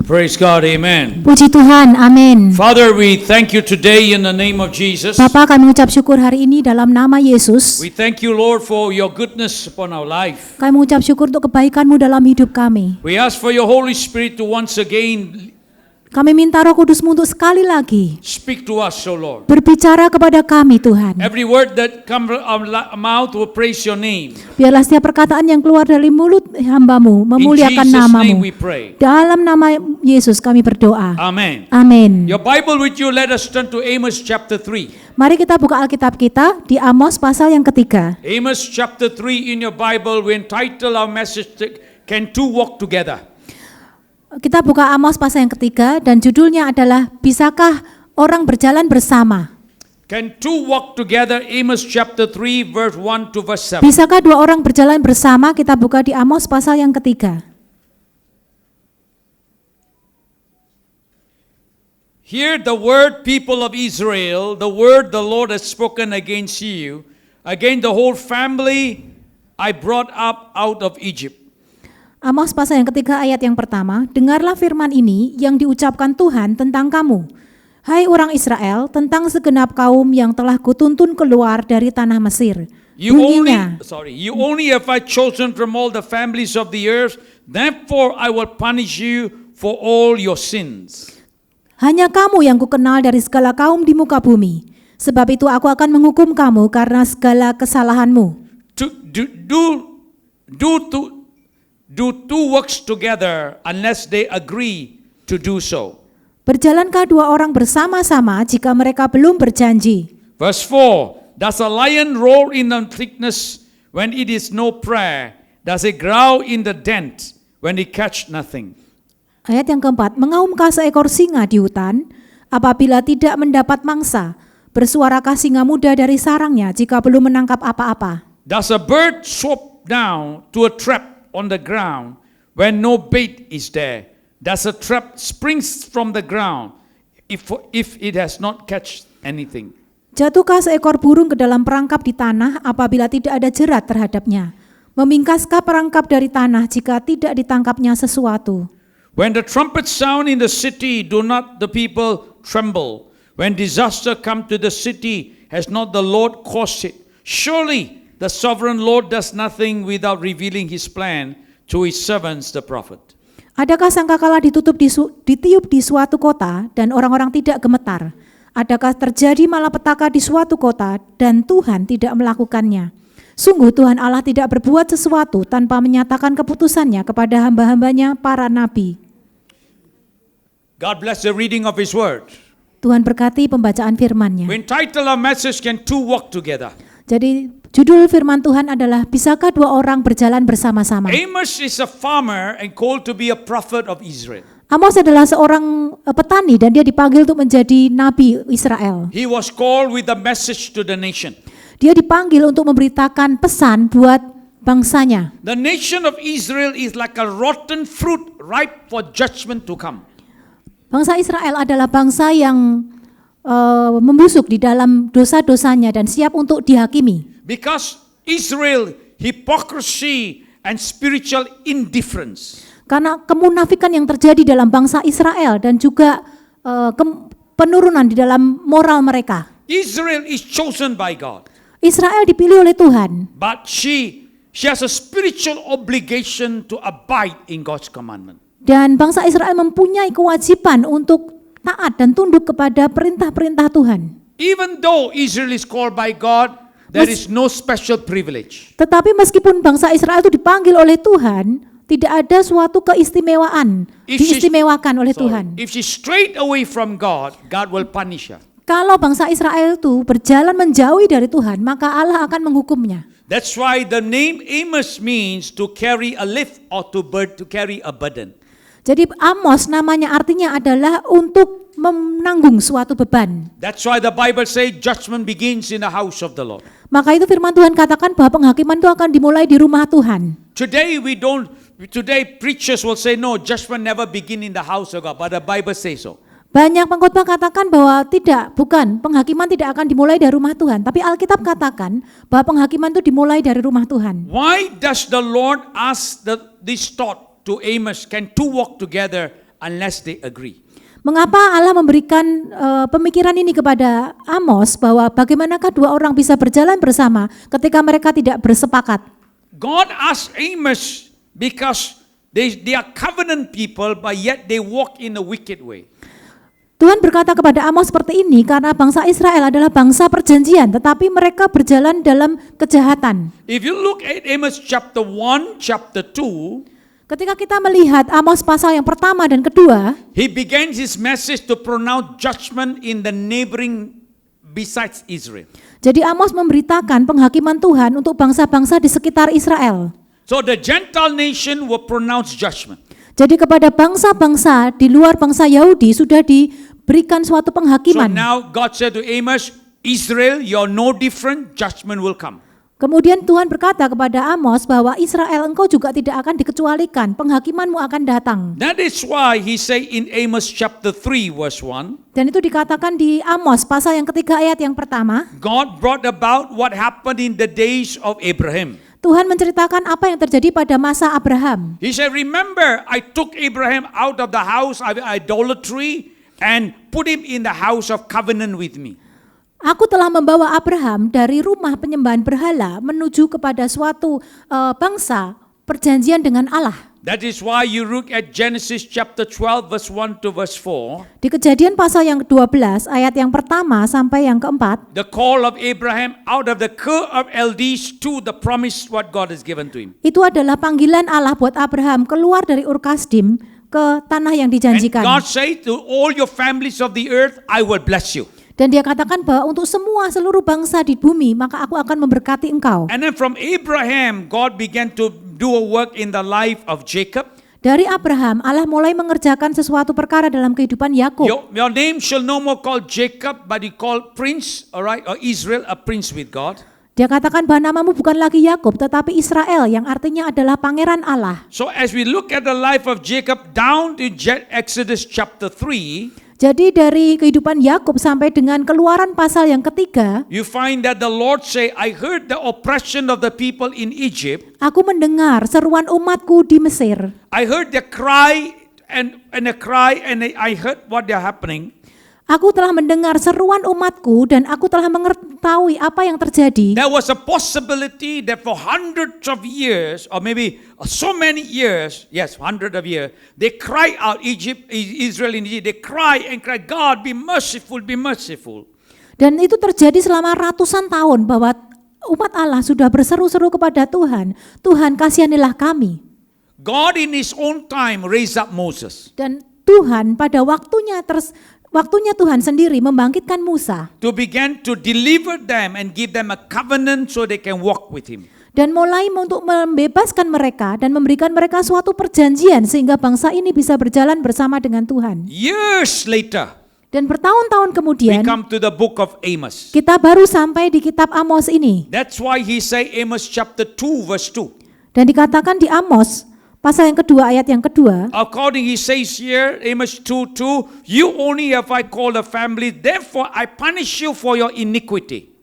Praise God, amen. Puji Tuhan, amin. Father, we thank you today in the name of Jesus. Bapa, kami mengucap syukur hari ini dalam nama Yesus. We thank you, Lord, for your goodness upon our life. Kami mengucap syukur untuk kebaikan-Mu dalam hidup kami. We ask for your Holy Spirit to once again Kami minta Roh Kudus-Mu untuk sekali lagi speak to us, O Lord. berbicara kepada kami, Tuhan. Every word that comes from our mouth will praise your name. Biarlah setiap perkataan yang keluar dari mulut hamba-Mu In memuliakan Jesus' name nama-Mu. we pray. Dalam nama Yesus kami berdoa. Amen. Amin. Your Bible with you, let us turn to Amos chapter 3. Mari kita buka Alkitab kita di Amos pasal yang ketiga. Amos chapter 3 in your Bible, we entitle our message, Can Two Walk Together? Kita buka Amos pasal yang ketiga dan judulnya adalah Bisakah orang berjalan bersama? Can two walk together? Amos chapter 3 verse 1 to verse 7. Bisakah dua orang berjalan bersama? Kita buka di Amos pasal yang ketiga. Hear the word, people of Israel, the word the Lord has spoken against you, against the whole family I brought up out of Egypt. Amos pasal yang ketiga ayat yang pertama, dengarlah firman ini yang diucapkan Tuhan tentang kamu. Hai orang Israel, tentang segenap kaum yang telah kutuntun keluar dari tanah Mesir. You Bunyinya, only have I chosen from all the families of the earth, therefore I will punish you for all your sins. hanya kamu yang kukenal dari segala kaum di muka bumi. Sebab itu aku akan menghukum kamu karena segala kesalahanmu. Do two works together unless they agree to do so. Berjalankah dua orang bersama-sama jika mereka belum berjanji? Verse 4, does a lion roar in the thickness when it is no prey? Does it growl in the dent when it catch nothing? Ayat yang keempat, mengaumkah seekor singa di hutan apabila tidak mendapat mangsa? Bersuarakah singa muda dari sarangnya jika belum menangkap apa-apa? Does a bird swoop down to a trap on the ground when no bait is there? Does a trap springs from the ground if it has not catch anything? Jatuhkah seekor burung ke dalam perangkap di tanah apabila tidak ada jerat terhadapnya? Memingkaskah perangkap dari tanah jika tidak ditangkapnya sesuatu? When the trumpets sound in the city, do not the people tremble? When disaster come to the city, has not the Lord caused it? Surely the sovereign Lord does nothing without revealing his plan to his servants the prophet. Adakah sangkakala ditiup di suatu kota dan orang-orang tidak gemetar? Adakah terjadi malapetaka di suatu kota dan Tuhan tidak melakukannya? Sungguh Tuhan Allah tidak berbuat sesuatu tanpa menyatakan keputusannya kepada hamba-hambanya para nabi. God bless the reading of his word. Tuhan berkati pembacaan firman-Nya. We entitle our message, Can Two Walk Together? Jadi judul firman Tuhan adalah Bisakah dua orang berjalan bersama-sama? Amos is a farmer and called to be a prophet of Israel. Amos adalah seorang petani dan dia dipanggil untuk menjadi nabi Israel. He was called with a message to the nation. Dia dipanggil untuk memberitakan pesan buat bangsanya. The nation of Israel is like a rotten fruit ripe for judgment to come. Bangsa Israel adalah bangsa yang membusuk di dalam dosa-dosanya dan siap untuk dihakimi. Because Israel hypocrisy and spiritual indifference. Karena kemunafikan yang terjadi dalam bangsa Israel dan juga penurunan di dalam moral mereka. Israel is chosen by God. Israel dipilih oleh Tuhan. But she has a spiritual obligation to abide in God's commandment. Dan bangsa Israel mempunyai kewajiban untuk taat dan tunduk kepada perintah-perintah Tuhan. Even though Israel is called by God, there is no special privilege. Tetapi meskipun bangsa Israel itu dipanggil oleh Tuhan, tidak ada suatu keistimewaan, diistimewakan oleh Tuhan. If she strayed away from God, God will punish her. Kalau bangsa Israel itu berjalan menjauhi dari Tuhan, maka Allah akan menghukumnya. That's why the name Amos means to carry a lift or to carry a burden. Jadi Amos namanya artinya adalah untuk menanggung suatu beban. That's why the Bible says judgment begins in the house of the Lord. Maka itu firman Tuhan katakan bahwa penghakiman itu akan dimulai di rumah Tuhan. Today preachers will say no, judgment never begin in the house of God, but the Bible says so. Banyak pengkhotbah katakan bahwa bukan, penghakiman tidak akan dimulai dari rumah Tuhan. Tapi Alkitab katakan bahwa penghakiman itu dimulai dari rumah Tuhan. Why does the Lord ask this thought to Amos, can two walk together unless they agree. Mengapa Allah memberikan pemikiran ini kepada Amos bahwa bagaimanakah dua orang bisa berjalan bersama ketika mereka tidak bersepakat? God asked Amos because they are covenant people, but yet they walk in a wicked way. Tuhan berkata kepada Amos seperti ini karena bangsa Israel adalah bangsa perjanjian, tetapi mereka berjalan dalam kejahatan. If you look at Amos chapter 1, chapter 2, Ketika kita melihat Amos pasal yang pertama dan kedua, he begins his message to pronounce judgment in the neighboring besides Israel. jadi Amos memberitakan penghakiman Tuhan untuk bangsa-bangsa di sekitar Israel. So the Gentile nation will pronounce judgment. Jadi kepada bangsa-bangsa di luar bangsa Yahudi sudah diberikan suatu So penghakiman. now God said to Amos, Israel, you're no different, judgment will come. Kemudian Tuhan berkata kepada Amos bahwa Israel engkau juga tidak akan dikecualikan, penghakimanmu akan datang. That is why he say in Amos chapter 3 verse 1, Dan itu dikatakan di Amos pasal yang ketiga ayat yang pertama, God brought about what happened in the days of Abraham. Tuhan menceritakan apa yang terjadi pada masa Abraham. He said, remember, I took Abraham out of the house of idolatry and put him in the house of covenant with me. Aku telah membawa Abraham dari rumah penyembahan berhala menuju kepada suatu bangsa perjanjian dengan Allah. That is why you look at Genesis chapter 12 verse 1 to verse 4. Di Kejadian pasal yang ke-12 ayat yang pertama sampai yang keempat, The call of Abraham out of the Ur of Chaldees to the promise what God has given to him. itu adalah panggilan Allah buat Abraham keluar dari Ur Kasdim ke tanah yang And dijanjikan. God said to all your families of the earth, I will bless you. Dan dia katakan bahwa untuk seluruh bangsa di bumi, maka aku akan memberkati engkau. And then from Abraham, God began to do a work in the life of Jacob. Dari Abraham, Allah mulai mengerjakan sesuatu perkara dalam kehidupan Yakub. Your name shall no more call Jacob, but you call prince, all right, or Israel, a prince with God. Dia katakan bahwa namamu bukan lagi Yakub, tetapi Israel, yang artinya adalah pangeran Allah. So as we look at the life of Jacob down to Exodus chapter 3, Jadi dari kehidupan Yakub sampai dengan Keluaran pasal yang ketiga, you find that the Lord say, I heard the oppression of the people in Egypt. aku mendengar seruan umatku di Mesir. I heard the cry and I heard what they're happening. Aku telah mendengar seruan umatku dan aku telah mengetahui apa yang terjadi. There was a possibility that for hundreds of years, or maybe so many years, yes, hundreds of years, they cry out, Israel in Egypt, they cry and cry, God be merciful, be merciful. Dan itu terjadi selama ratusan tahun bahwa umat Allah sudah berseru-seru kepada Tuhan, Tuhan kasihanilah kami. God in his own time raised up Moses Dan Tuhan pada waktunya Tuhan sendiri membangkitkan Musa to begin to deliver them and give them a covenant so they can walk with him. dan mulai untuk membebaskan mereka dan memberikan mereka suatu perjanjian sehingga bangsa ini bisa berjalan bersama dengan Tuhan. Years later, Dan bertahun-tahun we kemudian come to the book of Amos. kita baru sampai di kitab Amos ini. That's why he say Amos chapter 2 verse 2. Dan dikatakan di Amos pasal yang kedua ayat yang kedua, According he says here, Amos 2:2, you only have I called a family, therefore I punish you for your iniquity.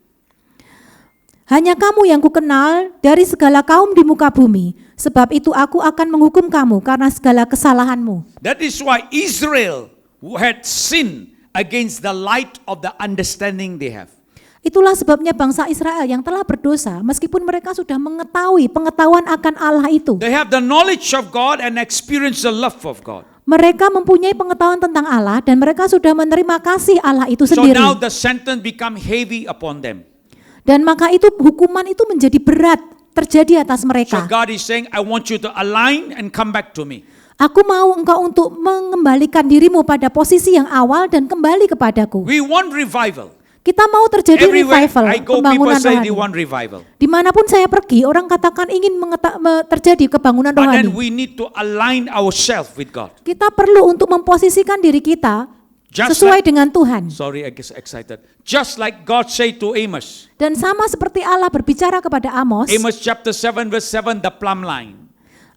hanya kamu yang kukenal dari segala kaum di muka bumi, sebab itu aku akan menghukum kamu karena segala kesalahanmu. That is why Israel who had sinned against the light of the understanding they have. Itulah sebabnya bangsa Israel yang telah berdosa, meskipun mereka sudah mengetahui pengetahuan akan Allah itu. They have the knowledge of God and experience the love of God. Mereka mempunyai pengetahuan tentang Allah dan mereka sudah menerima kasih Allah itu So sendiri. now the sentence become heavy upon them. Dan maka itu hukuman itu menjadi berat terjadi atas So mereka. God is saying, I want you to align and come back to me. Aku mau engkau untuk mengembalikan dirimu pada posisi yang awal dan kembali kepadaku. We want revival. Kita mau terjadi Everywhere revival, I go, people pembangunan say rohani. they want revival. Dimanapun saya pergi, orang katakan ingin terjadi kebangunan But rohani. then we need to align ourselves with God. Kita perlu untuk memposisikan diri kita Just sesuai like- dengan Tuhan. Sorry, I get excited. Just like God said to Amos. Dan sama seperti Allah berbicara kepada Amos, Amos chapter 7 verse 7, the plumb line.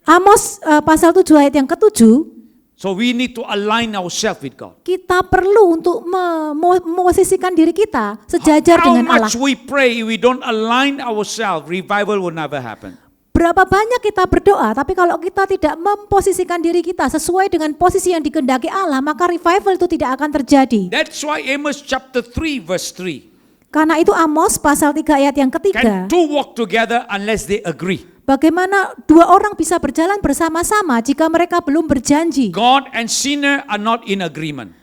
Amos pasal 7 ayat yang ke-7, So we need to align ourselves with God. kita perlu untuk memosisikan diri kita sejajar How dengan Allah. much we pray, if we don't align ourselves, revival will never happen. Berapa banyak kita berdoa, tapi kalau kita tidak memposisikan diri kita sesuai dengan posisi yang dikehendaki Allah, maka revival itu tidak akan terjadi. That's why Amos chapter 3 verse 3. Karena itu Amos pasal 3 ayat yang ketiga. Can two walk together unless they agree? Bagaimana dua orang bisa berjalan bersama-sama jika mereka belum berjanji? God and sinner are not in agreement.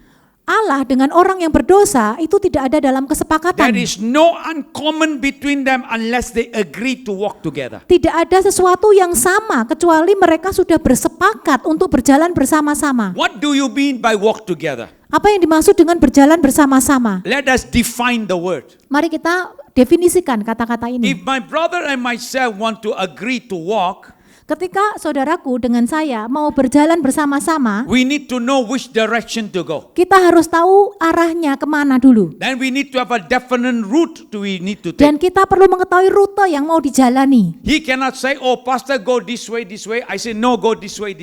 Allah dengan orang yang berdosa itu tidak ada dalam kesepakatan. There is no uncommon between them unless they agree to walk together. Tidak ada sesuatu yang sama kecuali mereka sudah bersepakat untuk berjalan bersama-sama. What do you mean by walk together? Apa yang dimaksud dengan berjalan bersama-sama? Let us define the word. Mari kita definisikan kata-kata ini. If my brother and myself want to agree to walk, Ketika saudaraku dengan saya mau berjalan bersama-sama, we need to know which direction to go. kita harus tahu arahnya kemana dulu. Then we need to have a definite route we need to Dan take. kita perlu mengetahui rute yang mau dijalani. He cannot say, oh pastor go this way. I say, no, go this way.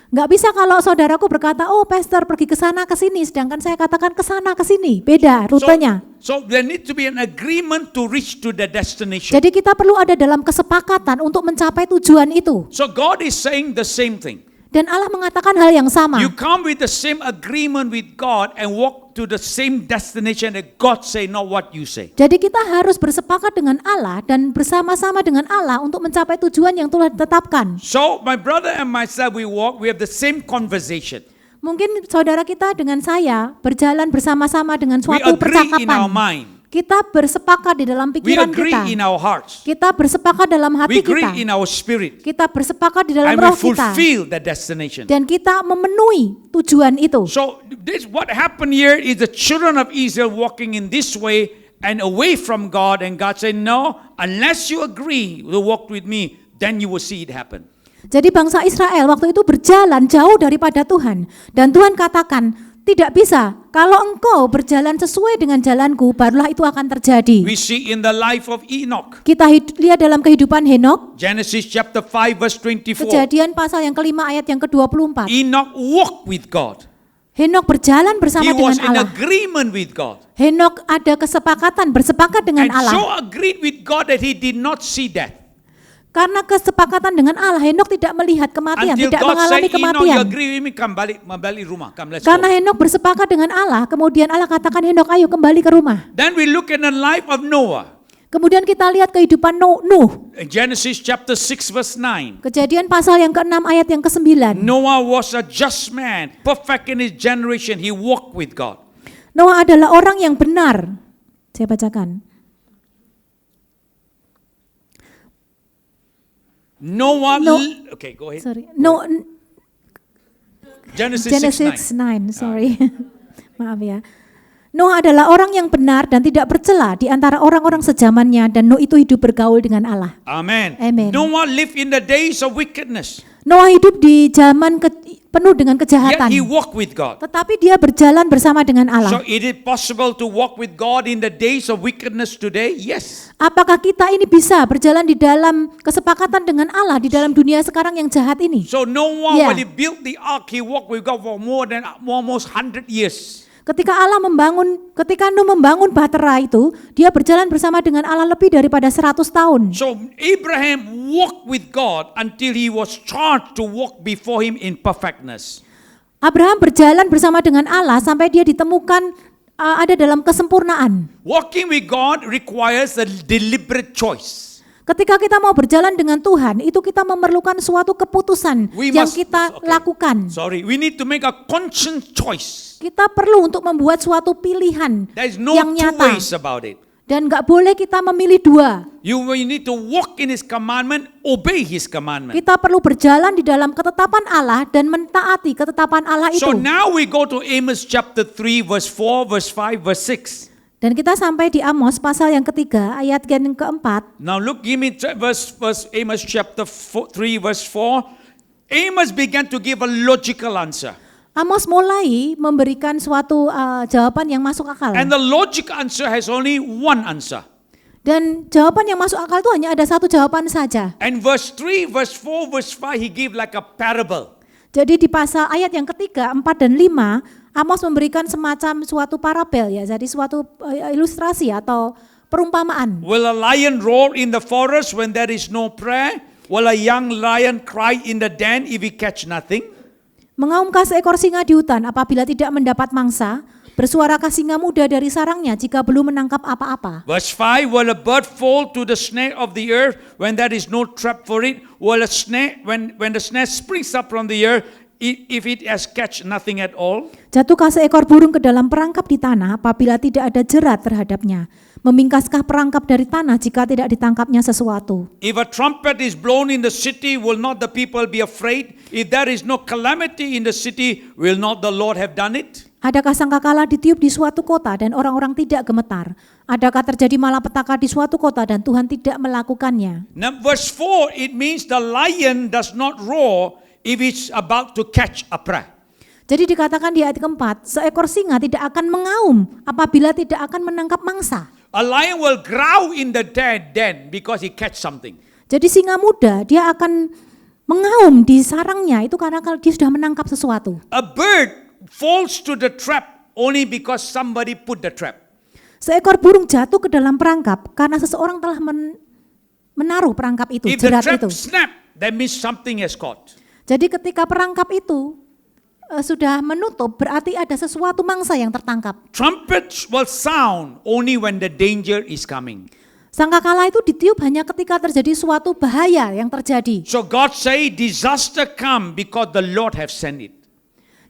Nggak bisa kalau saudaraku berkata, oh pastor pergi ke sana ke sini, sedangkan saya katakan ke sana ke sini. Beda rutenya. So there needs to be an agreement to reach to the destination. Jadi kita perlu ada dalam kesepakatan untuk mencapai tujuan itu. So God is saying the same thing. Dan Allah mengatakan hal yang sama. You come with the same agreement with God and walk to the same destination that God say, not what you say. Jadi kita harus bersepakat dengan Allah dan bersama-sama dengan Allah untuk mencapai tujuan yang telah ditetapkan. So my brother and myself, we walk, we have the same conversation. Mungkin saudara kita dengan saya berjalan bersama-sama dengan We suatu agree in our percakapan. mind. Kita bersepakat di dalam We pikiran agree kita. in our hearts. Kita bersepakat dalam We hati agree kita. in our spirit. Kita bersepakat di dalam And we roh kita. fulfill the destination. Dan kita memenuhi tujuan itu. So this what happened here is the children of Israel walking in this way and away from God, and God said, no, unless you agree to walk with me, then you will see it happen. Jadi bangsa Israel waktu itu berjalan jauh daripada Tuhan. Dan Tuhan katakan, tidak bisa. Kalau engkau berjalan sesuai dengan jalanku, barulah itu akan terjadi. We see in the life of Enoch. Kita lihat dalam kehidupan Henok, Genesis chapter 5 verse 24. Kejadian pasal yang kelima ayat yang ke-24. Enoch walked with God. Henok berjalan bersama He was dengan in Allah. agreement with God. Henok ada kesepakatan, bersepakat dengan And Allah. so agreed with God that he did not see death. Karena kesepakatan dengan Allah, Henok tidak melihat kematian, Until tidak God mengalami said, Enoch, you kematian. agree with me, come balik rumah, come let's Karena go. Henok bersepakat dengan Allah, kemudian Allah katakan, Henok ayo kembali ke rumah. Then we look at the life of Noah. Kemudian kita lihat kehidupan Nuh. Genesis chapter 6 verse 9. Kejadian pasal yang ke-6 ayat yang ke-9. Noah was a just man, perfect in his generation. He walked with God. Noah adalah orang yang benar. Saya bacakan. Noah, No. okay, go ahead. Sorry. Genesis 6:9. Genesis 9, sorry. Maaf ya. Noah adalah orang yang benar dan tidak bercela di antara orang-orang sezamannya, dan Noah itu hidup bergaul dengan Allah. Amen. Amen. Noah lived in the days of wickedness. Noah hidup di zaman penuh dengan Yet kejahatan. he walked with God. Tetapi dia berjalan bersama dengan So Allah. is it possible to walk with God in the days of wickedness today? Yes. Apakah kita ini bisa berjalan di dalam kesepakatan dengan Allah di dalam dunia sekarang yang jahat ini? So Noah, Yeah. when he built the ark, he walked with God for more than almost 100 years. Ketika Nuh membangun bahtera itu, dia berjalan bersama dengan Allah lebih daripada 100 tahun. So Abraham walked with God until he was charged to walk before him in perfectness. Abraham berjalan bersama dengan Allah sampai dia ditemukan ada dalam kesempurnaan. Walking with God requires a deliberate choice. Ketika kita mau berjalan dengan Tuhan, itu kita memerlukan suatu keputusan yang kita lakukan. Sorry, we need to make a conscious choice. Kita perlu untuk membuat suatu pilihan There is no yang two nyata. ways about it. Dan nggak boleh kita memilih dua. You need to walk in His commandment, obey His commandment. Kita perlu berjalan di dalam ketetapan Allah dan mentaati ketetapan Allah itu. So now we go to Amos chapter 3 verse 4, verse 5, verse 6. Dan kita sampai di Amos pasal yang ketiga ayat yang keempat. Now look, give me verse Amos chapter 3 verse 4. Amos began to give a logical answer. Amos mulai memberikan suatu jawaban yang masuk akal. And the logical answer has only one answer. Dan jawaban yang masuk akal itu hanya ada satu jawaban saja. And verse 3, verse 4, verse 5, he gave like a parable. Jadi di pasal ayat yang ketiga, 4 dan 5, Amos memberikan semacam suatu parabel ya, jadi suatu ilustrasi atau perumpamaan. Will a lion roar in the forest when there is no prey? Will a young lion cry in the den if he catch nothing? Mengaumkah seekor singa di hutan apabila tidak mendapat mangsa? Bersuarakah singa muda dari sarangnya jika belum menangkap apa-apa? Verse 5, will a bird fall to the snare of the earth when there is no trap for it? Will a snare, when the snare springs up from the earth, if it has catch nothing at all? Jatuhkah seekor burung ke dalam perangkap di tanah apabila tidak ada jerat terhadapnya? Memingkaskah perangkap dari tanah jika tidak ditangkapnya sesuatu? If a trumpet is blown in the city, will not the people be afraid? If there is no calamity in the city, will not the Lord have done it? Adakah sangkakala ditiup di suatu kota dan orang-orang tidak gemetar? Adakah terjadi malapetaka di suatu kota dan Tuhan tidak melakukannya? Now, verse 4, it means the lion does not roar if it's about to catch a prey. Jadi dikatakan di ayat keempat, seekor singa tidak akan mengaum apabila tidak akan menangkap mangsa. A lion will growl in the den because he catch something. Jadi singa muda dia akan mengaum di sarangnya itu karena kalau dia sudah menangkap sesuatu. A bird falls to the trap only because somebody put the trap. Seekor burung jatuh ke dalam perangkap karena seseorang telah menaruh perangkap itu, If the jerat trap itu. snap, that means something has caught. Jadi ketika perangkap itu sudah menutup, berarti ada sesuatu mangsa yang tertangkap. Trumpets will sound only when the danger is coming. Sangkakala itu ditiup hanya ketika terjadi suatu bahaya yang terjadi. So God say disaster come because the Lord have sent it.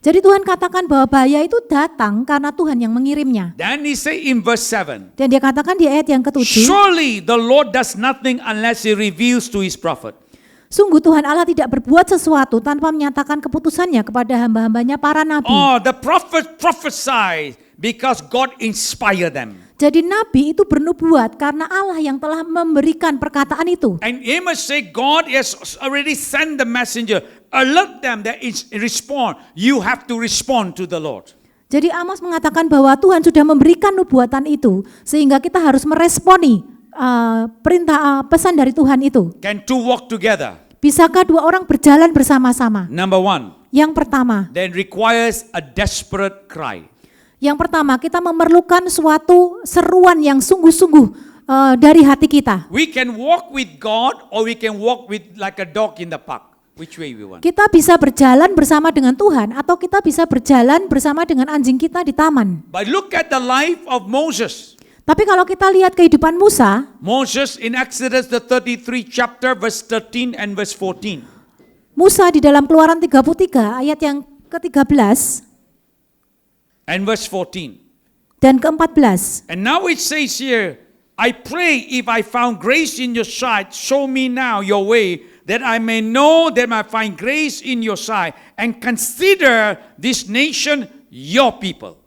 Jadi Tuhan katakan bahwa bahaya itu datang karena Tuhan yang mengirimnya. Then he say in verse 7, Dan dia katakan di ayat yang ke-7, surely the Lord does nothing unless he reveals to his prophet. sungguh Tuhan Allah tidak berbuat sesuatu tanpa menyatakan keputusannya kepada hamba-hambanya para nabi. Oh, the prophet prophesied because God inspired them. Jadi nabi itu bernubuat karena Allah yang telah memberikan perkataan itu. And Amos say God has already sent the messenger. Alert them that is respond. You have to respond to the Lord. Jadi Amos mengatakan bahwa Tuhan sudah memberikan nubuatan itu sehingga kita harus meresponi perintah pesan dari Tuhan itu. Can two walk together? Bisakah dua orang berjalan bersama-sama? Number one, Yang pertama, that requires a desperate cry. kita memerlukan suatu seruan yang sungguh-sungguh dari hati kita. We can walk with God or we can walk with like a dog in the park. Which way we want? Kita bisa berjalan bersama dengan Tuhan atau kita bisa berjalan bersama dengan anjing kita di taman. But look at the life of Moses. Tapi kalau kita lihat kehidupan Musa, Moses in Exodus the 33 chapter verse 13 and verse 14. Musa di dalam Keluaran 33 ayat yang ke-13 And verse 14. dan ke-14. And now it says here, I pray if I found grace in your sight, show me now your way, that I may know that I find grace in your sight, and consider this nation your people.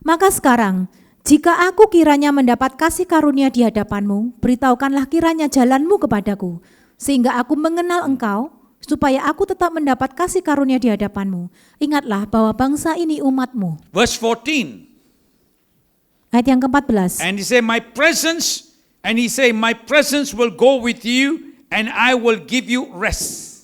Maka sekarang, jika aku kiranya mendapat kasih karunia di hadapanmu, beritahukanlah kiranya jalanmu kepadaku, sehingga aku mengenal engkau, supaya aku tetap mendapat kasih karunia di hadapanmu. Ingatlah bahwa bangsa ini umatmu. Verse 14. Ayat yang ke-14. And he say, my presence will go with you, and I will give you rest.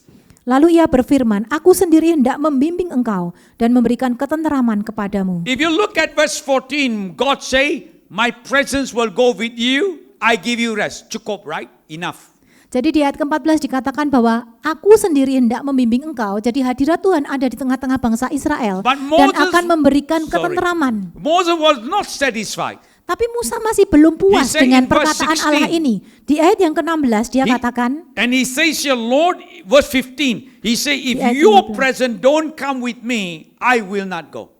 Lalu ia berfirman, aku sendiri hendak membimbing engkau dan memberikan ketenteraman kepadamu. If you look at verse 14, God say, my presence will go with you, I give you rest. Cukup, right? Enough. Jadi di ayat ke-14 dikatakan bahwa aku sendiri hendak membimbing engkau. Jadi hadirat Tuhan ada di tengah-tengah bangsa Israel But dan Moses- akan memberikan Sorry. ketenteraman. Moses was not satisfied. Tapi Musa masih belum puas He said dengan in verse perkataan 16. Allah ini. Di ayat yang ke-16 dia katakan, And he says here, Lord, verse 15, he say, if ayat your 15. presence don't come with me, I will not go.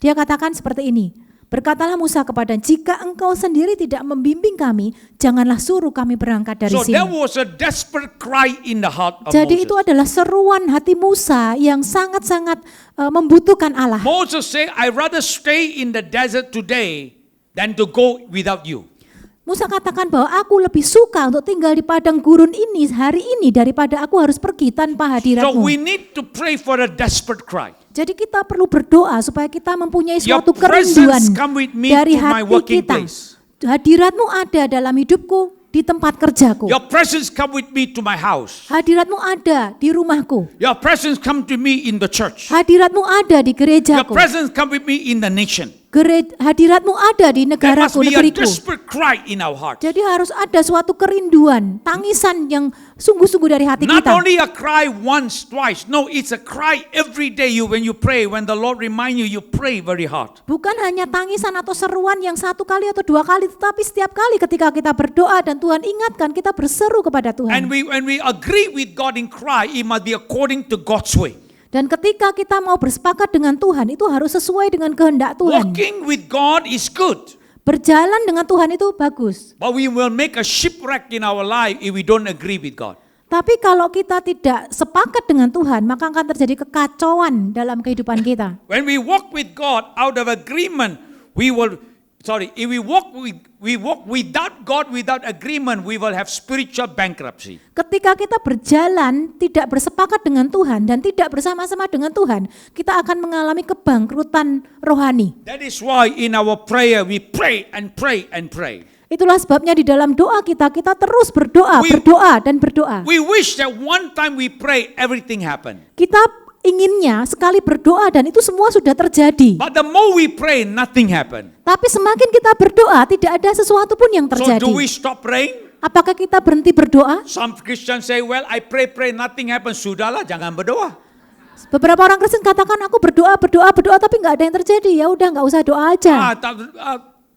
dia katakan seperti ini. Berkatalah Musa kepada, jika engkau sendiri tidak membimbing kami, janganlah suruh kami berangkat dari So sini. there was a desperate cry in the heart of Jadi Moses. itu adalah seruan hati Musa yang sangat-sangat membutuhkan Allah. Moses said, I rather stay in the desert today than to go without you. Musa katakan bahwa aku lebih suka untuk tinggal di padang gurun ini hari ini daripada aku harus pergi tanpa So hadiratmu. we need to pray for a desperate cry. Jadi kita perlu berdoa supaya kita mempunyai Your suatu kerinduan presence come with me dari to my hati working kita. place. Hadiratmu ada dalam hidupku di tempat kerjaku. Your presence come with me to my house. Hadiratmu ada di rumahku. Your presence come to me in the church. Hadiratmu ada di Your gerejaku. presence come with me in the nation. Hadiratmu ada di There must negaraku, be a negeriku. desperate cry in our heart. Jadi harus ada suatu kerinduan, tangisan yang sungguh-sungguh dari hati Not kita. only a cry once, twice. No, it's a cry every day. When you pray, when the Lord remind you, you pray very hard. Bukan hanya tangisan atau seruan yang satu kali atau dua kali, tetapi setiap kali ketika kita berdoa dan Tuhan ingatkan, kita berseru kepada And Tuhan. when we agree with God in cry, it must be according to God's way. Dan ketika kita mau bersepakat dengan Tuhan, itu harus sesuai dengan kehendak Tuhan. Walking with God is good. Berjalan dengan Tuhan itu bagus. But we will make a shipwreck in our life if we don't agree with God. Tapi kalau kita tidak sepakat dengan Tuhan, maka akan terjadi kekacauan dalam kehidupan kita. When we walk with God out of agreement, if we walk without God, without agreement, we will have spiritual bankruptcy. Ketika kita berjalan tidak bersepakat dengan Tuhan dan tidak bersama-sama dengan Tuhan, kita akan mengalami kebangkrutan rohani. That is why in our prayer we pray and pray and pray. Itulah sebabnya di dalam doa kita terus berdoa, berdoa dan berdoa. We wish that one time we pray, everything happen. Kita inginnya sekali berdoa dan itu semua sudah terjadi. But the more we pray, nothing happen. Tapi semakin kita berdoa, tidak ada sesuatu pun yang So terjadi. do we stop praying? Apakah kita berhenti berdoa? Some Christians say, well, I pray, nothing happens. Sudahlah, jangan berdoa. Beberapa orang Kristen katakan aku berdoa, tapi nggak ada yang terjadi. Ya udah nggak usah doa aja.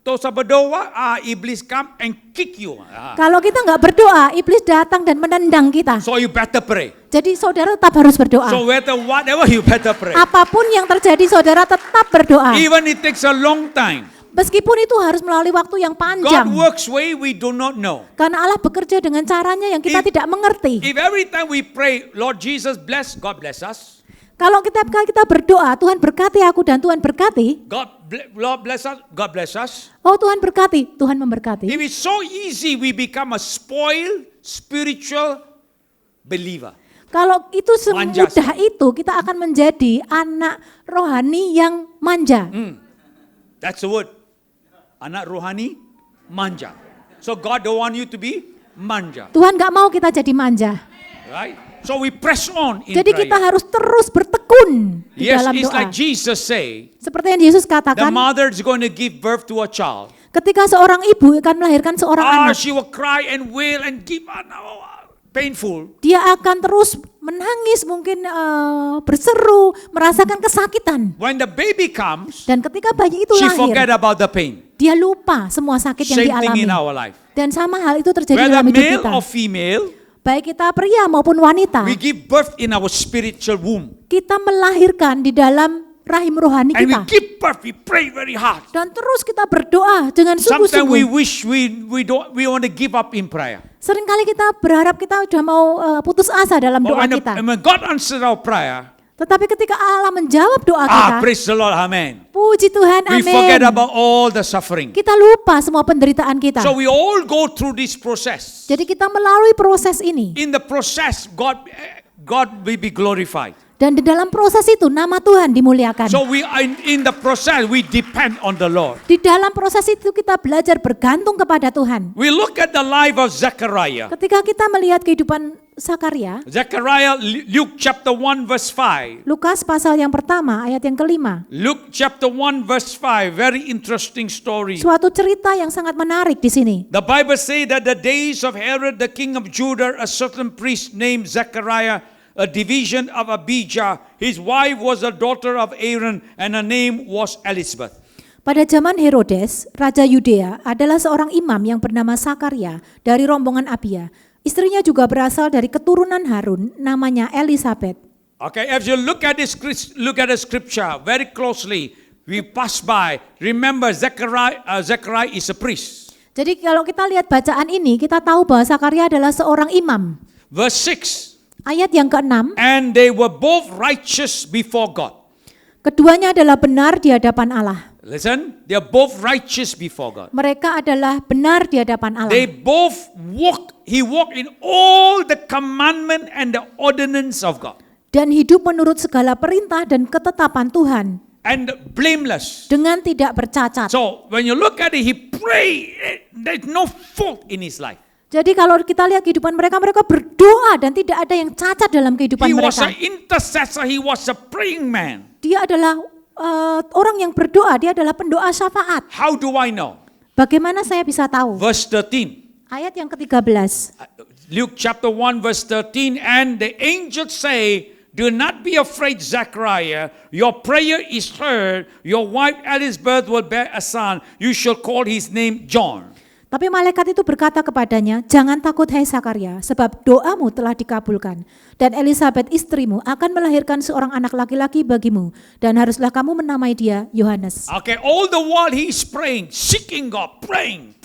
Tak usah berdoa, iblis come and kick you. Kalau kita nggak berdoa, iblis datang dan menendang kita. So you better pray. Jadi saudara tetap harus berdoa. So whatever you better pray. Apapun yang terjadi, saudara tetap berdoa. Even it takes a long time. Meskipun itu harus melalui waktu yang God panjang. works way we do not know. Karena Allah bekerja dengan caranya yang kita If- tidak mengerti. If every time we pray, Lord Jesus bless, God bless us. Kalau kita berdoa, Tuhan berkati aku dan Tuhan berkati. Lord bless us, God bless us. Oh Tuhan berkati, Tuhan memberkati. If it's so easy, we become a spoiled spiritual believer. Kalau itu Manja. semudah itu, kita akan menjadi anak rohani yang manja. That's the word. Anak rohani, manja. So God don't want you to be manja, Tuhan gak mau kita jadi manja. right? So we press on in Jadi kita prayer. harus terus bertekun di Yes, dalam it's doa. like Jesus say, Seperti yang Yesus the katakan, mother is going to give birth to a child. ketika seorang ibu akan melahirkan seorang anak, She will cry and wail and give painful. dia akan terus menangis, mungkin berseru, merasakan kesakitan. When the baby comes, Dan ketika bayi itu she forget lahir, about the pain. dia lupa semua sakit yang Same thing dialami. in our life. Dan sama hal itu terjadi Whether dalam hidup male kita. or female, Baik kita pria maupun wanita, we give birth in our spiritual womb. kita melahirkan di dalam rahim rohani And we kita. give birth, we pray very hard. Dan terus kita berdoa dengan Sometimes we sungguh-sungguh. wish we want to give up in prayer. Seringkali kita berharap kita sudah mau putus asa dalam But doa when, kita. when God answers our prayer, Tetapi ketika Allah menjawab doa kita, praise the Lord, amen. puji Tuhan, We forget amin. about all the suffering. Kita lupa semua penderitaan kita. So we all go through this process. Jadi kita melalui proses ini. In the process, God will be glorified. Dan di dalam proses itu nama Tuhan dimuliakan. So we in the process we depend on the Lord. Di dalam proses itu kita belajar bergantung kepada Tuhan. We look at the life of Zechariah. Ketika kita melihat kehidupan Zakaria, Zechariah, Luke chapter 1 verse 5. Lukas pasal yang pertama ayat yang kelima. Luke chapter 1 verse 5, very interesting story. Suatu cerita yang sangat menarik di sini. The Bible says that the days of Herod the king of Judah, a certain priest named Zechariah, a division of Abijah, his wife was a daughter of Aaron and her name was Elizabeth. Pada zaman Herodes, Raja Yudea adalah seorang imam yang bernama Zakaria dari rombongan Abia. Istrinya juga berasal dari keturunan Harun, namanya Elizabeth. Okay, if you look at the scripture very closely, we pass by. Remember, Zechariah is a priest. Jadi kalau kita lihat bacaan ini, kita tahu bahwa Zakaria adalah seorang imam. Verse 6, Ayat yang ke-6, and they were both righteous before God. keduanya adalah benar di hadapan Allah. Listen, they are both righteous before God. Mereka adalah benar di hadapan Allah. They both he walked in all the commandment and the ordinance of God. Dan hidup menurut segala perintah dan ketetapan Tuhan. And blameless. Dengan tidak bercacat. So when you look at it, he prayed. There's no fault in his life. Jadi kalau kita lihat kehidupan mereka, mereka berdoa dan tidak ada yang cacat dalam kehidupan He was mereka. an intercessor. He was a praying man. Dia adalah orang yang berdoa, dia adalah pendoa syafaat. How do I know? Bagaimana saya bisa tahu? Verse 13. Ayat yang ke-13. Luke chapter 1 verse 13, and the angels say, do not be afraid, Zechariah. Your prayer is heard. Your wife Elizabeth will bear a son. You shall call his name John. Tapi malaikat itu berkata kepadanya, jangan takut hai Zakaria, sebab doamu telah dikabulkan. Dan Elizabeth istrimu akan melahirkan seorang anak laki-laki bagimu. Dan haruslah kamu menamai dia Yohanes. Okay, all the while he is praying, seeking God, praying.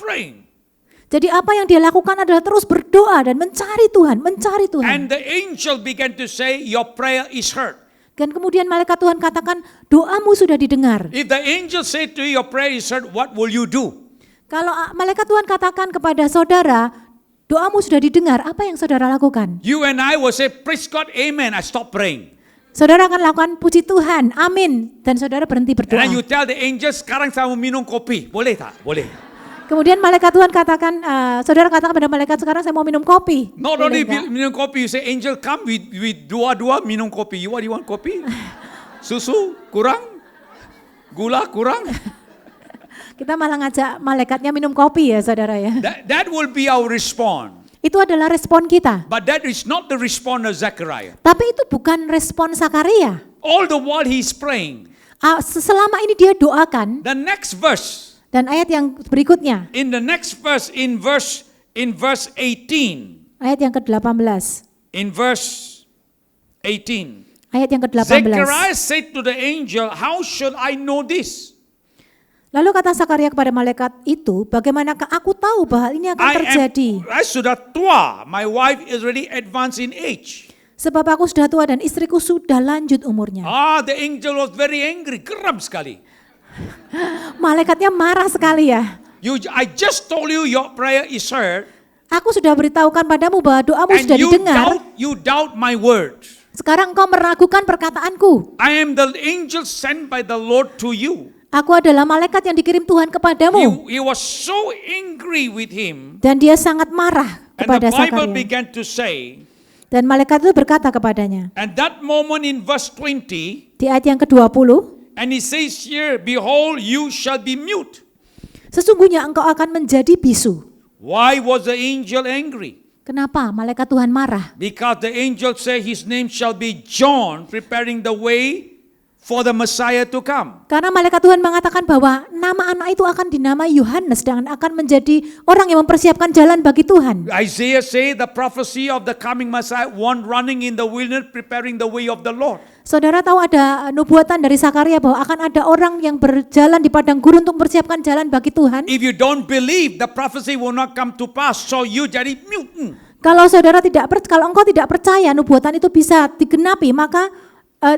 Jadi apa yang dia lakukan adalah terus berdoa dan mencari Tuhan, mencari Tuhan. And the angel began to say, your prayer is heard. Dan kemudian malaikat Tuhan katakan, doamu sudah didengar. If the angel said to you, your prayer is heard, what will you do? Kalau malaikat Tuhan katakan kepada saudara, doamu sudah didengar, apa yang saudara lakukan? You and I will say, praise God, amen, I stop praying. Saudara akan lakukan puji Tuhan, amin. Dan saudara berhenti And then you berdoa. tell the angel, sekarang saya mau minum kopi. Boleh tak? Boleh. Kemudian malaikat Tuhan katakan, saudara katakan pada malaikat, sekarang saya mau minum kopi. Not Boleh only enggak? minum kopi, you say, angel come, we dua-dua minum kopi. You want kopi? Susu kurang? Gula kurang? Kita malah ngajak malaikatnya minum kopi ya saudara ya. That will be our response. Itu adalah respon kita. But that is not the response of Zechariah. Tapi itu bukan respon Zakaria. All the while he is praying. Selama ini dia doakan. The next verse, Dan ayat yang berikutnya, in the next verse, in verse 18, ayat yang ke-18. in verse 18, Ayat yang ke-18. Zechariah said to the angel, how should I know this? Lalu kata Zakaria kepada malaikat itu, bagaimanakah aku tahu bahwa ini akan terjadi? I sudah tua, my wife is already advanced in age. Sebab aku sudah tua dan istriku sudah lanjut umurnya. The angel was very angry, geram sekali. Malaikatnya marah sekali ya. I just told you your prayer is heard, Aku sudah beritahukan padamu bahwa doamu and sudah didengar. you doubt my word. Sekarang engkau meragukan perkataanku. I am the angel sent by the Lord to you. Aku adalah malaikat yang dikirim Tuhan kepadamu. He was so angry with him, Dan dia sangat marah and the kepada Bible Zakaria. began to say, Dan malaikat itu berkata kepadanya, and that moment in verse 20, di ayat yang ke-20, and he says here, behold, you shall be mute. sesungguhnya engkau akan menjadi bisu. Why was the angel angry? Kenapa malaikat Tuhan marah? Because the angel said his name shall be John, preparing the way for the Messiah to come. Karena malaikat Tuhan mengatakan bahwa nama anak itu akan dinamai Yohanes dan akan menjadi orang yang mempersiapkan jalan bagi Tuhan. Isaiah say the prophecy of the coming Messiah, one running in the wilderness, preparing the way of the Lord. Saudara tahu ada nubuatan dari Zakaria bahwa akan ada orang yang berjalan di padang gurun untuk mempersiapkan jalan bagi Tuhan. If you don't believe, the prophecy will not come to pass. So you jadi mute. Kalau kalau engkau tidak percaya nubuatan itu bisa digenapi, maka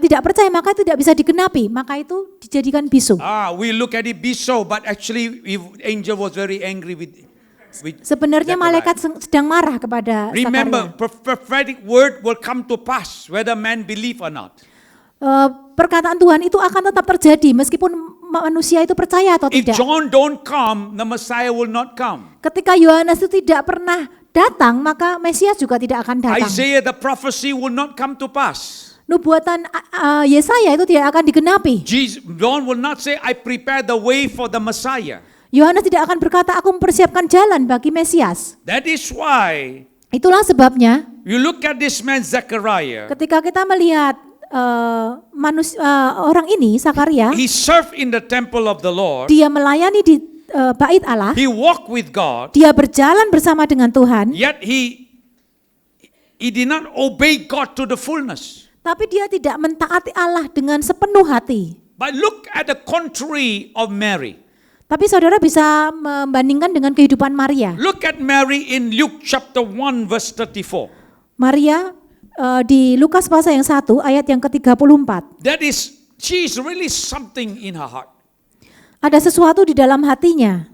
tidak percaya maka itu tidak bisa digenapi, maka itu dijadikan bisu. We look at it be so, but actually angel was very angry with Sebenarnya Zechariah. malaikat sedang marah kepada Remember, Zakaria. prophetic word will come to pass, whether man believe or not. Perkataan Tuhan itu akan tetap terjadi meskipun manusia itu percaya atau If tidak. John don't come, the Messiah will not come. Ketika Yohanes itu tidak pernah datang, maka Mesias juga tidak akan datang. Isaiah, the prophecy will not come to pass. Nubuatan Yesaya itu tidak akan digenapi. John will not say, I prepare the way for the Messiah. Yohanes tidak akan berkata, aku mempersiapkan jalan bagi Mesias. That is why Itulah sebabnya you look at this man Zechariah. ketika kita melihat orang ini, Zakaria, He served in the temple of the Lord. dia melayani di bait Allah, He walked with God. dia berjalan bersama dengan Tuhan, Yet he did not obey God to the fullness. tapi dia tidak mentaati Allah dengan sepenuh hati. But look at the contrary of Mary. Tapi saudara bisa membandingkan dengan kehidupan Maria. Look at Mary in Luke chapter 1 verse 34. Maria di Lukas pasal yang 1 ayat yang ke-34. That is, she is really something in her heart. Ada sesuatu di dalam hatinya.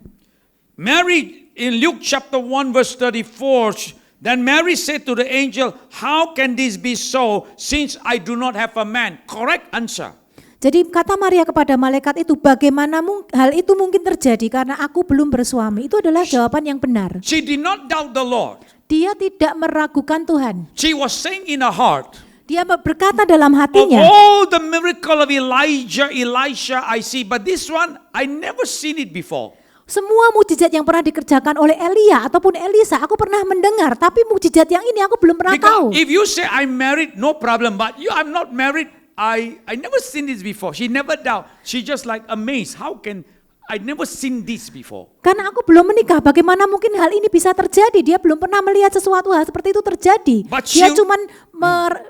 Mary in Luke chapter 1 verse 34, then Mary said to the angel, how can this be so since I do not have a man? Correct answer. Jadi kata Maria kepada malaikat itu, bagaimana hal itu mungkin terjadi karena aku belum bersuami. Itu adalah jawaban yang benar. She did not doubt the Lord. Dia tidak meragukan Tuhan. She was saying in her heart, Dia berkata dalam Of hatinya, all the miracle of Elijah, Elisha I see, but this one I never seen it before. semua mukjizat yang pernah dikerjakan oleh Elia ataupun Elisa, aku pernah mendengar, tapi mukjizat yang ini aku belum pernah tahu. Because if you say I'm married, no problem, but I'm not married, I never seen this before. She never doubt. She just like amazed. How can I never seen this before? Karena aku belum menikah, bagaimana mungkin hal ini bisa terjadi? Dia belum pernah melihat sesuatu hal seperti itu terjadi. But Dia she- cuma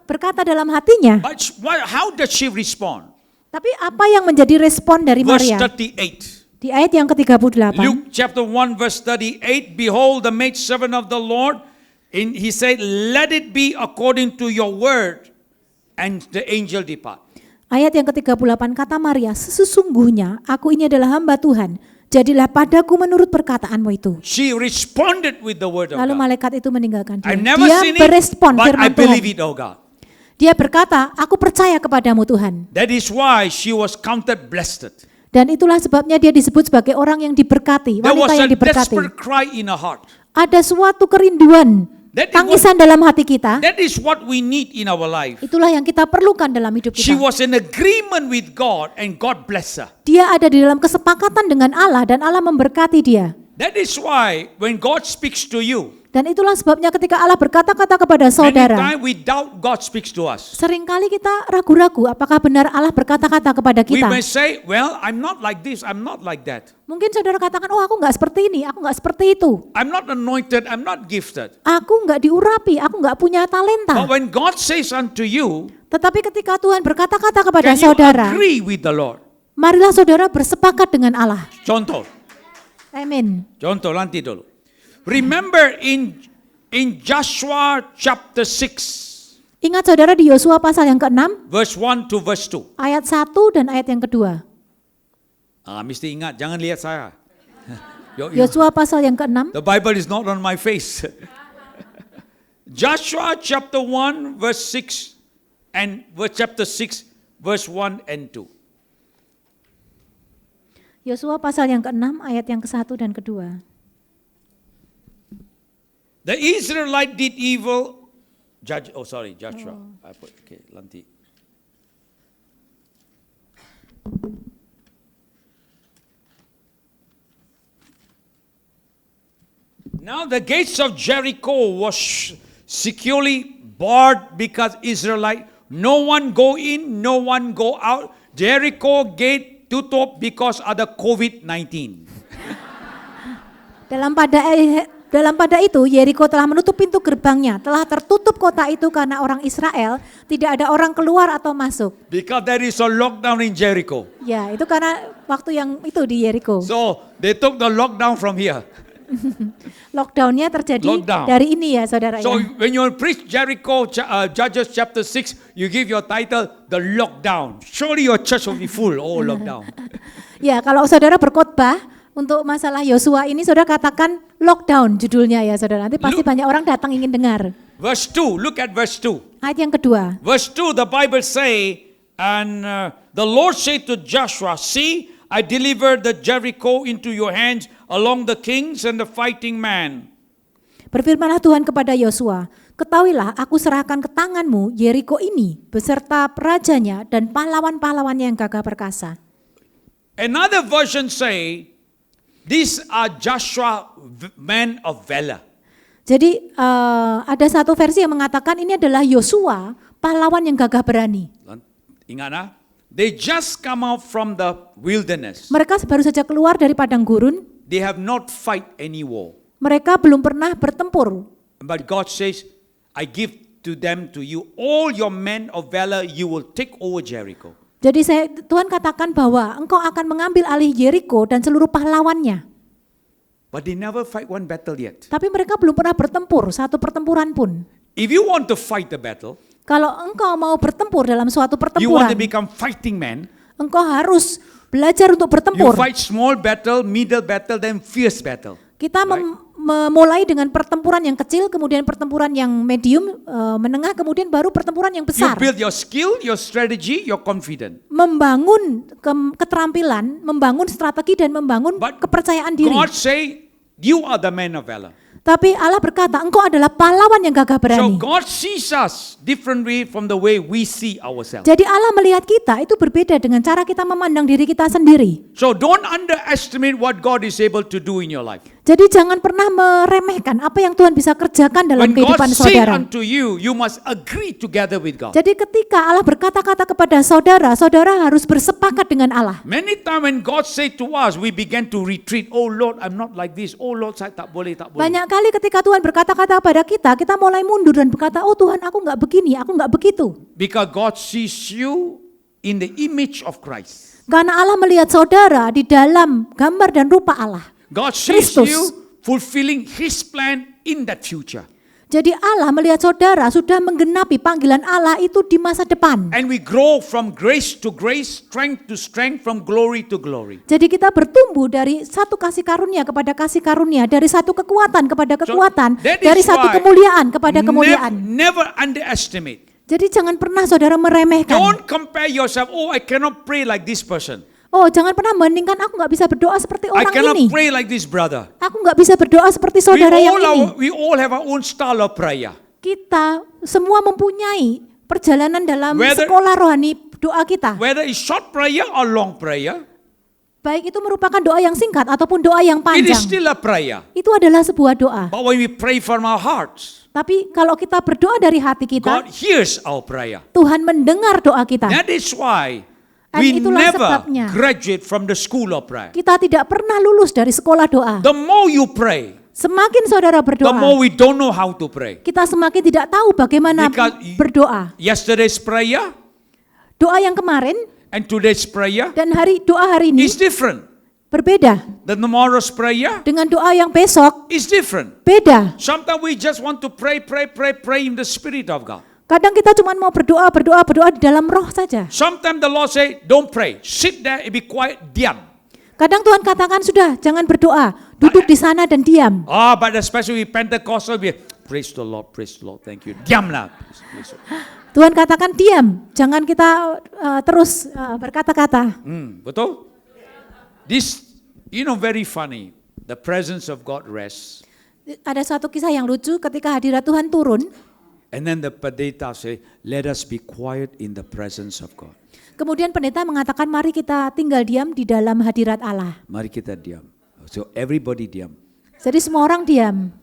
berkata dalam hatinya. But how does she respond? Tapi apa yang menjadi respon dari Verse Maria? 38. Di ayat yang ke-38. Luke chapter 1 verse 38. Behold, the maidservant of the Lord. He said, let it be according to your word. And the angel depart. Ayat yang ke-38 kata Maria, sesungguhnya aku ini adalah hamba Tuhan. Jadilah padaku menurut perkataanmu itu. She responded with the word of Lalu God. malaikat itu meninggalkan dia. I've never Dia seen it, berespon but I firman believe Tuhan. it, oh God. Dia berkata, aku percaya kepadamu Tuhan. That is why she was counted blessed. Dan itulah sebabnya dia disebut sebagai orang yang diberkati, There was wanita yang a diberkati. desperate cry in her heart. Ada suatu kerinduan, That is tangisan dalam hati kita. That is what we need in our life. Itulah yang kita perlukan dalam hidup She kita. was in agreement with God and God bless her. Dia ada di dalam kesepakatan dengan Allah dan Allah memberkati dia. That is why when God speaks to you, Dan itulah sebabnya ketika Allah berkata-kata kepada many saudara, times we doubt God speaks to us. seringkali kita ragu-ragu apakah benar Allah berkata-kata kepada We kita. may say, well, I'm not like this, I'm not like that. Mungkin saudara katakan, oh aku nggak seperti ini, aku nggak seperti itu. I'm not anointed, I'm not gifted. Aku nggak diurapi, aku nggak punya talenta. But when God says unto you, Tetapi ketika Tuhan berkata-kata kepada can you saudara, agree with the Lord? marilah saudara bersepakat dengan Allah. Contoh, Amin. contoh nanti dulu. Remember in Joshua chapter 6, Ingat saudara di Yosua pasal yang ke-6, verse 1 to verse 2. ayat 1 dan ayat yang kedua. Mesti ingat, jangan lihat saya. Yosua pasal yang ke-6, The Bible is not on my face. Joshua chapter 1 verse 6 and chapter 6 verse 1 and 2. Yosua pasal yang ke-6 ayat yang ke-1 dan kedua. The Israelite did evil. Joshua. Okay, nanti. Now the gates of Jericho was securely barred because Israelite, no one go in, no one go out. Jericho gate tutup because ada COVID-19. Dalam pada itu Yeriko telah menutup pintu gerbangnya, telah tertutup kota itu karena orang Israel, tidak ada orang keluar atau masuk. Because there is a lockdown in Jericho. Ya, itu karena waktu yang itu di Yeriko. So they took the lockdown from here. Lockdownnya terjadi Lockdown. dari ini ya saudara So ya. when you preach Jericho, Judges chapter 6, you give your title, the lockdown. Surely your church will be full. Oh, lockdown. Ya, kalau saudara berkhotbah untuk masalah Yosua ini saudara katakan lockdown judulnya ya saudara. Nanti pasti banyak orang datang ingin dengar. Verse 2, look at verse 2. Ayat yang kedua. Verse 2, the Bible say, and the Lord said to Joshua, see, I delivered the Jericho into your hands along the kings and the fighting man. Berfirmanlah Tuhan kepada Yosua, ketahuilah aku serahkan ke tanganmu Yeriko ini beserta rajanya dan pahlawan-pahlawannya yang gagah perkasa. Another version say, these are Joshua men of valor. Jadi ada satu versi yang mengatakan ini adalah Yosua, pahlawan yang gagah berani. Ingat na? They just come out from the wilderness. Mereka baru saja keluar dari padang gurun, They have not fight any war. mereka belum pernah bertempur. But God says, I give to them to you all your men of valor, you will take over Jericho. Jadi Tuhan katakan bahwa engkau akan mengambil alih Yeriko dan seluruh pahlawannya. But they never fight one battle yet. Tapi mereka belum pernah bertempur, satu pertempuran pun. If you want to fight the battle, Kalau engkau mau bertempur dalam suatu you want pertempuran, to become fighting man, engkau harus belajar untuk you bertempur. fight small battle, middle battle, then fierce battle. Kita memulai dengan pertempuran yang kecil, kemudian pertempuran yang medium, menengah, kemudian baru pertempuran yang You besar. build your skill, your strategy, your confidence. Membangun keterampilan, membangun strategi dan membangun But kepercayaan diri. God say, you are the man of valor. Tapi Allah berkata, engkau adalah pahlawan yang gagah So berani. God sees us differently from the way we see ourselves. Jadi Allah melihat kita itu berbeda dengan cara kita memandang diri kita sendiri. So don't underestimate what God is able to do in your life. Jadi jangan pernah meremehkan apa yang Tuhan bisa kerjakan dalam When God kehidupan say saudara. unto you, you must agree together with God. Jadi ketika Allah berkata-kata kepada saudara, saudara harus bersepakat dengan Allah. Many times when God say to us, we begin to retreat. Oh Lord, I'm not like this. Oh Lord, saya tak boleh, tak boleh. Banyak kali ketika Tuhan berkata-kata kepada kita mulai mundur dan berkata, oh Tuhan aku nggak begini, aku nggak begitu. Because God sees you in the image of Christ. Karena Allah melihat saudara di dalam gambar dan rupa Allah. God sees Kristus. you fulfilling His plan in that future. Jadi Allah melihat saudara sudah menggenapi panggilan Allah itu di masa depan. And we grow from grace to grace, strength to strength, from glory to glory. Jadi kita bertumbuh dari satu kasih karunia kepada kasih karunia, dari satu kekuatan kepada kekuatan, that dari is satu why kemuliaan kepada kemuliaan. Never underestimate. Jadi jangan pernah saudara meremehkan. Don't compare yourself. Oh, I cannot pray like this person. Oh, jangan pernah bandingkan aku nggak bisa berdoa seperti I orang cannot ini. pray like this brother. Aku nggak bisa berdoa seperti saudara yang ini. We all have our own style of prayer. Kita semua mempunyai perjalanan dalam Whether- sekolah rohani doa kita. Whether it's short prayer or long prayer, Baik itu merupakan doa yang singkat ataupun doa yang it is panjang. still a prayer. Itu adalah sebuah doa. But when we pray from our hearts, Tapi kalau kita berdoa dari hati kita, God hears our prayer. Tuhan mendengar doa kita. That is why Dan we itulah never sebabnya. graduate from the school of prayer. Kita tidak pernah lulus dari sekolah doa. The more you pray, Semakin saudara the berdoa, more we don't know how to pray. kita semakin tidak tahu bagaimana Because berdoa. yesterday's prayer Doa yang kemarin and today's prayer dan doa hari ini is different. berbeda. The tomorrow's prayer Dengan doa yang besok is different. beda. Sometimes we just want to pray in the Spirit of God. Kadang kita cuma mau berdoa di dalam roh saja. Sometimes the Lord say, don't pray. Sit there and be quiet, diam. Kadang Tuhan katakan sudah jangan berdoa, duduk di sana dan diam. But especially Pentecostal, we praise the Lord, thank you. Diamlah. Please. Tuhan katakan diam, jangan kita terus berkata-kata. Betul? This, very funny. The presence of God rests. Ada satu kisah yang lucu ketika hadirat Tuhan turun. And then the pendeta say, let us be quiet in the presence of God. Kemudian pendeta mengatakan mari kita tinggal diam di dalam hadirat Allah. Mari kita diam. So everybody diam. Jadi semua orang diam.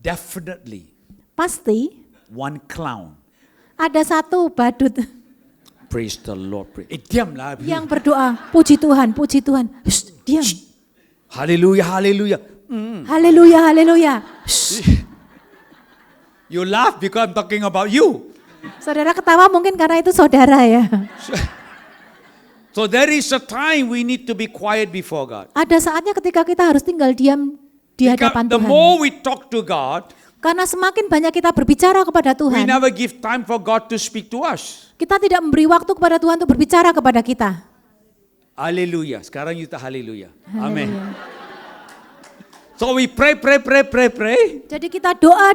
Definitely Pasti one clown. ada satu badut Praise the Lord. Diamlah. yang berdoa, puji Tuhan, puji Tuhan. Shh, diam. Hallelujah, hallelujah. Haleluya, haleluya. Shh. You laugh because I'm talking about you. Saudara ketawa mungkin karena itu saudara ya. So there is a time we need to be quiet before God. Ada saatnya ketika kita harus tinggal diam di hadapan Because the Tuhan. more we talk to God, Karena semakin banyak kita berbicara kepada we Tuhan, never give time for God to speak to us. kita tidak memberi waktu kepada Tuhan untuk berbicara kepada kita. Hallelujah. Sekarang you tak hallelujah. Amen. Haleluya. So we pray. Jadi kita doa.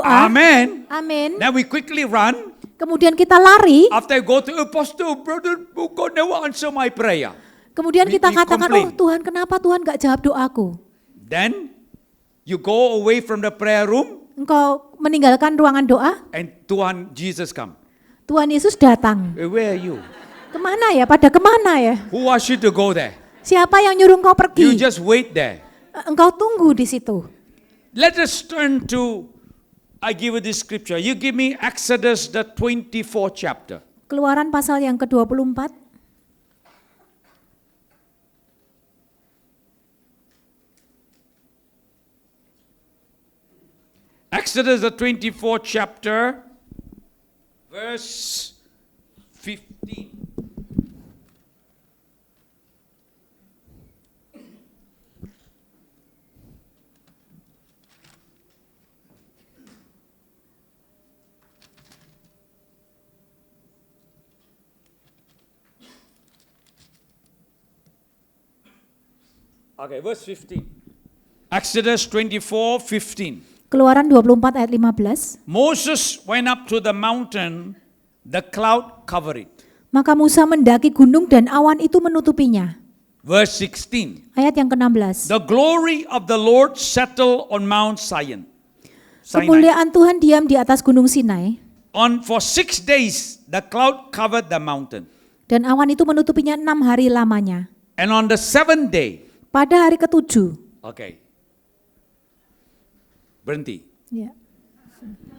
Amen. Amin. Then we quickly run. Kemudian kita lari. After I go to apostle, brother, God never answer my prayer. Kemudian kita We katakan, complain. oh Tuhan kenapa Tuhan gak jawab doaku? Then you go away from the prayer room Engkau meninggalkan ruangan doa, and Tuhan Jesus come. Tuhan Yesus datang. Where are you? Kemana ya? Pada kemana ya? Who asked you to go there? Siapa yang nyuruh engkau You pergi? just wait there. Engkau tunggu di situ. Let us turn to, I give you this scripture. You give me Exodus the 24th chapter. Keluaran pasal yang ke-24. Exodus the 24th chapter, verse 15. Okay, verse 15. Exodus 24:15. Keluaran 24 ayat 15. Moses went up to the mountain, the cloud covered it. Maka Musa mendaki gunung dan awan itu menutupinya. Verse 16. Ayat yang ke-16. The glory of the Lord settled on Mount Sinai. Kemuliaan Tuhan diam di atas gunung Sinai, For 6 days the cloud covered the mountain. dan awan itu menutupinya 6 hari lamanya. And on the 7th day, Pada hari ke-7, okay, berhenti. ya,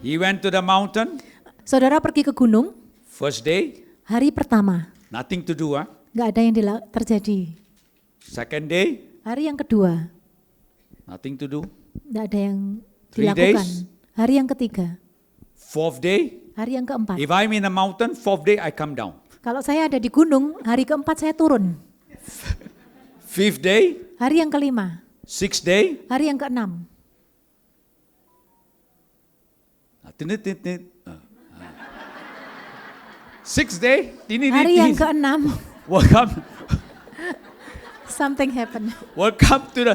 He went to the mountain, saudara pergi ke gunung, first day, hari pertama, nothing to do. nggak ada yang terjadi. Second day, Hari yang kedua, nothing to do. nggak ada yang 3 dilakukan. days. Hari yang ketiga, Fourth day, hari yang keempat. if I'm in the mountain, fourth day I come down. Kalau saya ada di gunung, hari keempat saya turun. Fifth day, Hari yang kelima, sixth day, hari yang keenam. Sixth day, Hari yang keenam, welcome something happened. welcome to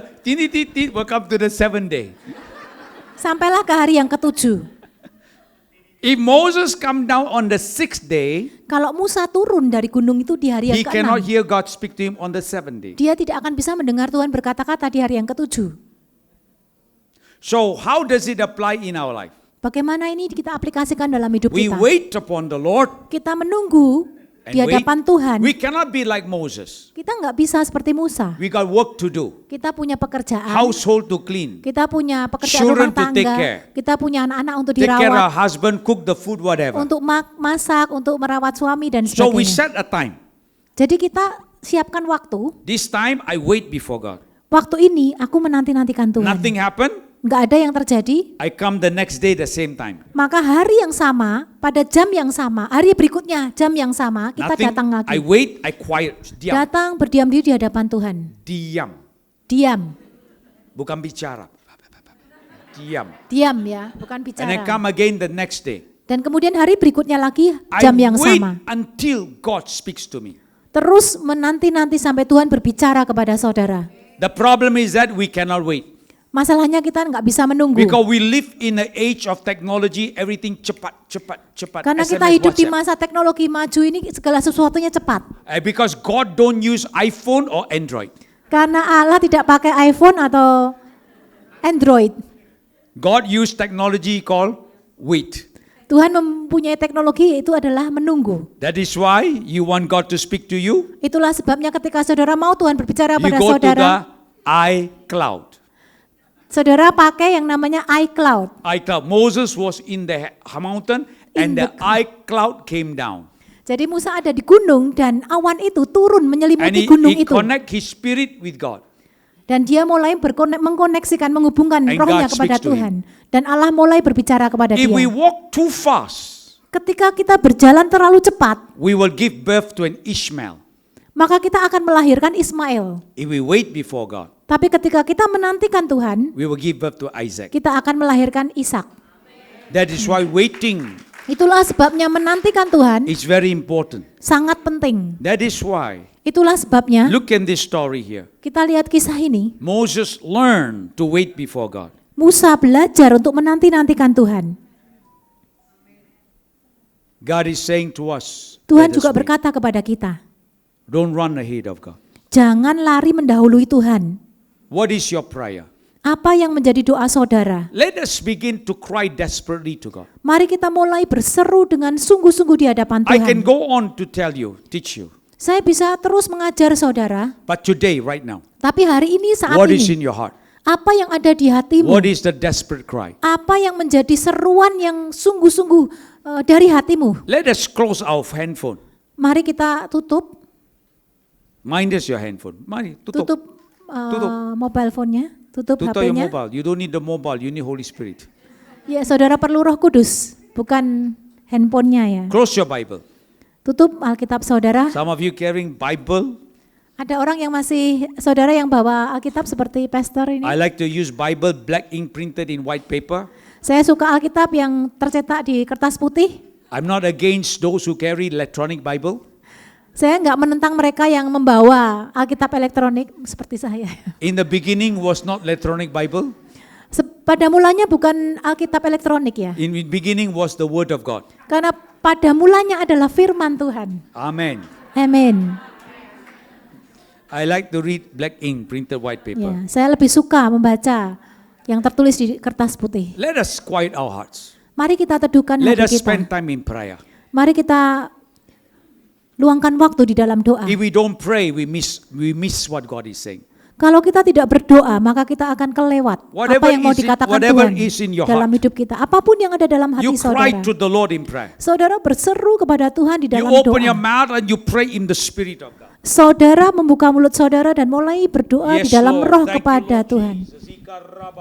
the seventh day. Sampailah ke hari yang ketujuh. If Moses come down on the sixth day, Kalau Musa turun dari gunung itu di hari yang he cannot keenam, hear God speak to him on the seventh day. dia tidak akan bisa mendengar Tuhan berkata-kata di hari yang ketujuh. So how does it apply in our life? Bagaimana ini kita aplikasikan dalam hidup We kita? wait upon the Lord Kita menunggu and di hadapan Tuhan. we cannot be like Moses. Kita nggak bisa seperti Musa. We got work to do, Kita punya pekerjaan. household to clean, Kita punya pekerjaan Children rumah to take tangga. care. Kita punya anak-anak untuk take care of dirawat, husband, cook the food, whatever. untuk masak, untuk merawat suami dan So we sebagainya. set a time. Jadi kita siapkan waktu. This time I wait before God. Waktu ini aku menanti-nantikan Tuhan. Nothing happened. Nggak ada yang terjadi. I come the next day the same time. Maka hari yang sama, pada jam yang sama, hari berikutnya jam yang sama, kita Nothing. datang lagi. I wait. I quiet. Diam. Datang berdiam diri di hadapan Tuhan. Diam. Diam. Bukan bicara. Diam. Diam ya, bukan And I bicara. come again the next day. Dan kemudian hari berikutnya lagi I jam yang wait sama. until God speaks to me. Terus menanti-nanti sampai Tuhan berbicara kepada saudara. The problem is that we cannot wait. Masalahnya kita nggak bisa menunggu. Because we live in the age of technology, everything cepat. Karena kita SMS, hidup di WhatsApp. masa teknologi maju ini, segala sesuatunya cepat. Because God don't use iPhone or Android. Karena Allah tidak pakai iPhone atau Android. God use technology called wait. Tuhan mempunyai teknologi itu adalah menunggu. That is why you want God to speak to you. Itulah sebabnya ketika saudara mau Tuhan berbicara You pada go to the saudara, iCloud. saudara pakai yang namanya iCloud. iCloud. Moses was in the mountain and In the iCloud came down. Jadi Musa ada di gunung dan awan itu turun And menyelimuti gunung he itu. connect his spirit with God. Dan dia mulai mengkoneksikan, menghubungkan And rohnya God kepada speaks to Tuhan. Dan Allah mulai berbicara kepada If we dia. walk too fast, Ketika kita berjalan terlalu cepat, we will give birth to an Ishmael. maka kita akan melahirkan Ismail. If we wait before God, Tapi ketika kita menantikan Tuhan, we will give birth to Isaac. kita akan melahirkan Ishak. That is why waiting Itulah sebabnya menantikan Tuhan is very important. sangat penting. That is why, Itulah sebabnya look at this story here. kita lihat kisah ini. Moses learned to wait before God. Musa belajar untuk menanti-nantikan Tuhan. God is saying to us, Tuhan let us juga wait. berkata kepada kita, Don't run ahead of God. jangan lari mendahului Tuhan. What is your prayer? Apa yang menjadi doa saudara? Let us begin to cry desperately to God. Mari kita mulai berseru dengan sungguh-sungguh di hadapan I can Tuhan. go on to tell you, teach you. Saya bisa terus mengajar saudara, But today, right now, tapi hari ini, saat what is ini, in your heart? apa yang ada di hatimu? What is the desperate cry? Apa yang menjadi seruan yang sungguh-sungguh dari hatimu? Let us close our handphone. Mari kita tutup Minus your handphone. Mari, tutup. Tutup. mobile phone-nya, tutup Tutup your HP-nya. mobile. You don't need the mobile, you need Holy Spirit. Ya, saudara perlu Roh Kudus, bukan handphonenya ya. Close your Bible. Tutup Alkitab saudara. Some of you carrying Bible. Ada orang yang masih, saudara yang bawa Alkitab seperti pastor ini. I like to use Bible black ink printed in white paper. Saya suka Alkitab yang tercetak di kertas putih. I'm not against those who carry electronic Bible. Saya nggak menentang mereka yang membawa Alkitab elektronik seperti saya. In the beginning was not electronic Bible. Pada mulanya bukan Alkitab elektronik ya. In the beginning was the Word of God. Karena pada mulanya adalah firman Tuhan. Amen. Amin. I like to read black ink, printed white paper. Ya, saya lebih suka membaca yang tertulis di kertas putih. Let us quiet our hearts. Mari kita teduhkan Let hati us spend kita. time in prayer. Mari kita luangkan waktu di dalam doa. If we don't pray, we miss what God is saying. Kalau kita tidak berdoa, maka kita akan kelewat apa yang mau dikatakan Tuhan dalam hidup kita. Apapun yang ada dalam hati You cry saudara. to the Lord in prayer. Saudara berseru kepada Tuhan di You dalam open your doa. mouth and you pray in the Spirit of God. Saudara membuka mulut saudara dan mulai berdoa di dalam Lord. roh Thank you, kepada Lord Tuhan. Jesus.